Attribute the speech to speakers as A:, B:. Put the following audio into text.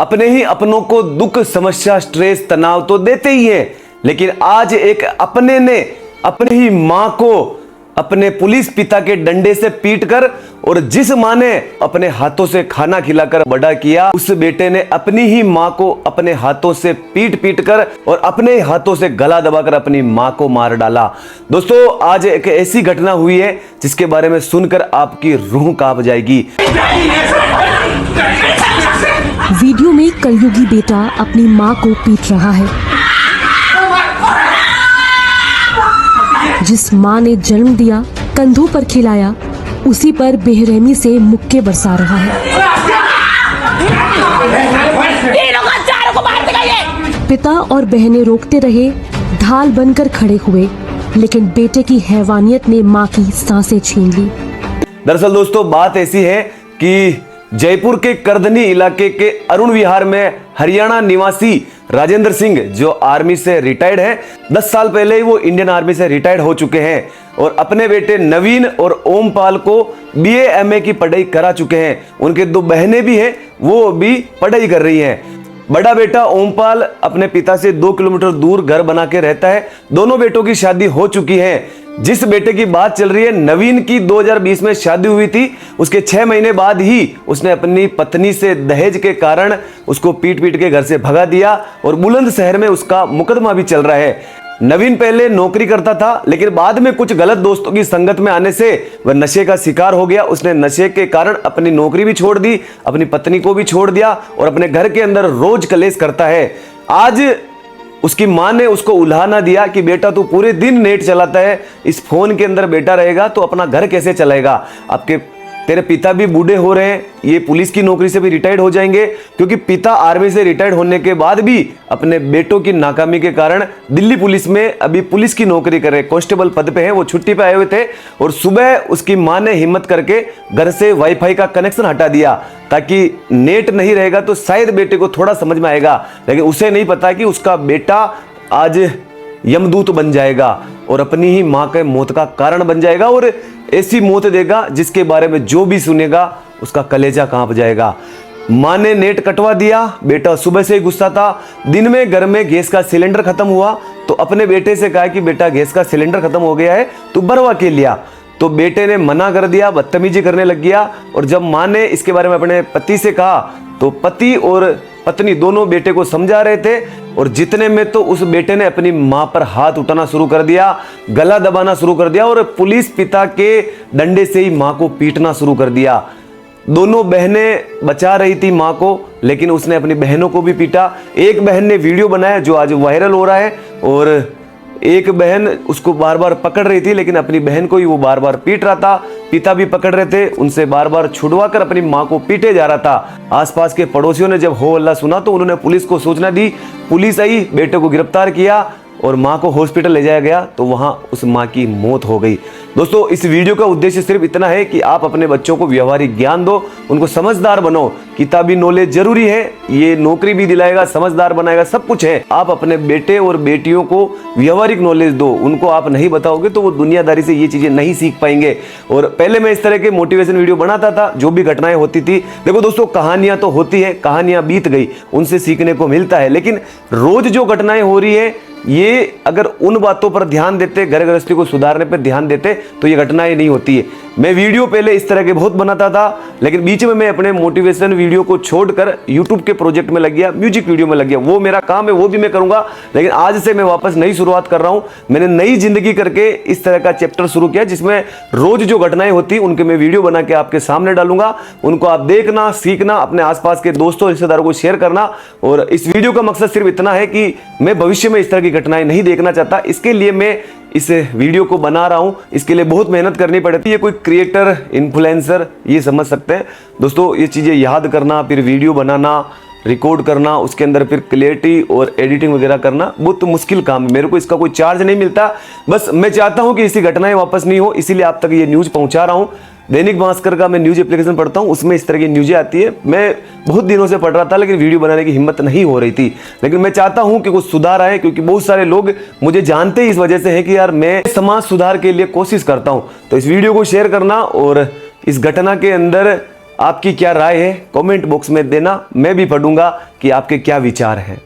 A: अपने ही अपनों को दुख, समस्या, स्ट्रेस, तनाव तो देते ही हैं, लेकिन आज एक अपने ने अपने ही मां को अपने पुलिस पिता के डंडे से पीटकर, और जिस मां ने अपने हाथों से खाना खिलाकर बड़ा किया, उस बेटे ने अपनी ही मां को अपने हाथों से पीट पीट कर और अपने हाथों से गला दबाकर अपनी मां को मार डाला। दोस्तों, आज एक ऐसी घटना हुई है जिसके बारे में सुनकर आपकी रूह कांप जाएगी।
B: वीडियो में कलयुगी बेटा अपनी मां को पीट रहा है। जिस मां ने जन्म दिया, कंधों पर खिलाया, उसी पर बेरहमी से मुक्के बरसा रहा है। पिता और बहनें रोकते रहे, ढाल बनकर खड़े हुए, लेकिन बेटे की हैवानियत ने मां की सांसें छीन ली।
A: दरअसल दोस्तों, बात ऐसी है कि जयपुर के करधनी इलाके के अरुण विहार में हरियाणा निवासी राजेंद्र सिंह, जो आर्मी से रिटायर्ड है, 10 साल पहले ही वो इंडियन आर्मी से रिटायर्ड हो चुके हैं और अपने बेटे नवीन और ओमपाल को BA MA की पढ़ाई करा चुके हैं। उनके 2 बहनें भी हैं, वो भी पढ़ाई कर रही हैं। बड़ा बेटा ओमपाल अपने पिता से 2 किलोमीटर दूर घर बना के रहता है। दोनों बेटों की शादी हो चुकी है। जिस बेटे की बात चल रही है, नवीन की 2020 में शादी हुई थी। उसके 6 महीने बाद ही उसने अपनी पत्नी से दहेज के कारण उसको पीट पीट के घर से भगा दिया और बुलंदशहर में उसका मुकदमा भी चल रहा है। नवीन पहले नौकरी करता था, लेकिन बाद में कुछ गलत दोस्तों की संगत में आने से वह नशे का शिकार हो गया। उसने नशे के कारण अपनी नौकरी भी छोड़ दी, अपनी पत्नी को भी छोड़ दिया और अपने घर के अंदर रोज कलेश करता है। आज उसकी मां ने उसको उल्हाना दिया कि बेटा तू पूरे दिन नेट चलाता है, इस फोन के अंदर बेटा रहेगा तो अपना घर कैसे चलाएगा। तेरे पिता भी बूढ़े हो रहे हैं, ये पुलिस की नौकरी से भी रिटायर्ड हो जाएंगे, क्योंकि पिता आर्मी से रिटायर्ड होने के बाद भी अपने बेटों की नाकामी के कारण दिल्ली पुलिस में अभी पुलिस की नौकरी कर रहे, कांस्टेबल पद पे हैं। वो छुट्टी पे आए हुए थे और सुबह उसकी मां ने हिम्मत करके घर से वाईफाई का कनेक्शन हटा दिया ताकि नेट नहीं रहेगा तो शायद बेटे को थोड़ा समझ में आएगा। लेकिन उसे नहीं पता कि उसका बेटा आज यमदूत बन जाएगा और अपनी ही मां के मौत का कारण बन जाएगा और ऐसी मौत देगा जिसके बारे में जो भी सुनेगा उसका कलेजा कांप जाएगा। मां ने नेट कटवा दिया। बेटा सुबह से ही गुस्सा था। दिन में घर में गैस का सिलेंडर खत्म हुआ तो अपने बेटे से कहा कि बेटा गैस का सिलेंडर खत्म हो गया है, तू भरवा के लिया। तो बेटे ने मना कर दिया, बदतमीजी करने लग गया। और जब मां ने इसके बारे में अपने पति से कहा तो पति और पत्नी दोनों बेटे को समझा रहे थे और जितने में तो उस बेटे ने अपनी मां पर हाथ उठाना शुरू कर दिया, गला दबाना शुरू कर दिया और पुलिस पिता के डंडे से ही मां को पीटना शुरू कर दिया। दोनों बहनें बचा रही थी मां को, लेकिन उसने अपनी बहनों को भी पीटा। एक बहन ने वीडियो बनाया जो आज वायरल हो रहा है और एक बहन उसको बार बार पकड़ रही थी, लेकिन अपनी बहन को ही वो बार बार पीट रहा था। पिता भी पकड़ रहे थे, उनसे बार बार छुड़वा कर अपनी मां को पीटे जा रहा था। आसपास के पड़ोसियों ने जब हो हल्ला सुना तो उन्होंने पुलिस को सूचना दी। पुलिस आई, बेटे को गिरफ्तार किया और मां को हॉस्पिटल ले जाया गया तो वहां उस मां की मौत हो गई। दोस्तों, इस वीडियो का उद्देश्य सिर्फ इतना है कि आप अपने बच्चों को व्यवहारिक ज्ञान दो, उनको समझदार बनो। किताबी नॉलेज जरूरी है, ये नौकरी भी दिलाएगा, समझदार बनाएगा, सब कुछ है। आप अपने बेटे और बेटियों को व्यवहारिक नॉलेज दो। उनको आप नहीं बताओगे तो वो दुनियादारी से ये चीजें नहीं सीख पाएंगे। और पहले मैं इस तरह के मोटिवेशन वीडियो बनाता था, जो भी घटनाएं होती थी। देखो दोस्तों, कहानियां तो होती है, कहानियां बीत गई, उनसे सीखने को मिलता है, लेकिन रोज जो घटनाएं हो रही है, ये अगर उन बातों पर ध्यान देते, घर गृहस्थी को सुधारने पर ध्यान देते तो ये घटनाएं नहीं होती है। मैं वीडियो पहले इस तरह के बहुत बनाता था, लेकिन बीच में मैं अपने मोटिवेशन वीडियो को छोड़कर यूट्यूब के प्रोजेक्ट में लग गया, म्यूजिक वीडियो में लग गया। वो मेरा काम है, वो भी मैं करूंगा, लेकिन आज से मैं वापस नई शुरुआत कर रहा हूं। मैंने नई जिंदगी करके इस तरह का चैप्टर शुरू किया जिसमें रोज जो घटनाएं होती उनके मैं वीडियो बना के आपके सामने डालूंगा। उनको आप देखना, सीखना, अपने आसपास के दोस्तों रिश्तेदारों को शेयर करना। और इस वीडियो का मकसद सिर्फ इतना है कि मैं भविष्य में इस तरह की घटनाएं नहीं देखना चाहता, इसके लिए मैं इस वीडियो को बना रहा हूं। इसके लिए बहुत मेहनत करनी पड़ती है। ये कोई क्रिएटर, इन्फ्लुएंसर ये समझ सकते हैं। दोस्तों, ये चीजें याद करना, फिर वीडियो बनाना, रिकॉर्ड करना, उसके अंदर फिर क्लियरिटी और एडिटिंग वगैरह करना बहुत मुश्किल काम है। मेरे को इसका कोई चार्ज नहीं मिलता, बस मैं चाहता हूं कि ऐसी घटनाएं वापस नहीं हो, इसीलिए आप तक ये न्यूज पहुंचा रहा हूं। दैनिक भास्कर का मैं न्यूज एप्लीकेशन पढ़ता हूं, उसमें इस तरह की न्यूज़ें आती है। मैं बहुत दिनों से पढ़ रहा था, लेकिन वीडियो बनाने की हिम्मत नहीं हो रही थी। लेकिन मैं चाहता हूं कि कुछ सुधार आए, क्योंकि बहुत सारे लोग मुझे जानते ही इस वजह से है कि यार मैं समाज सुधार के लिए कोशिश करता हूं। तो इस वीडियो को शेयर करना और इस घटना के अंदर आपकी क्या राय है कमेंट बॉक्स में देना, मैं भी पढ़ूंगा कि आपके क्या विचार हैं।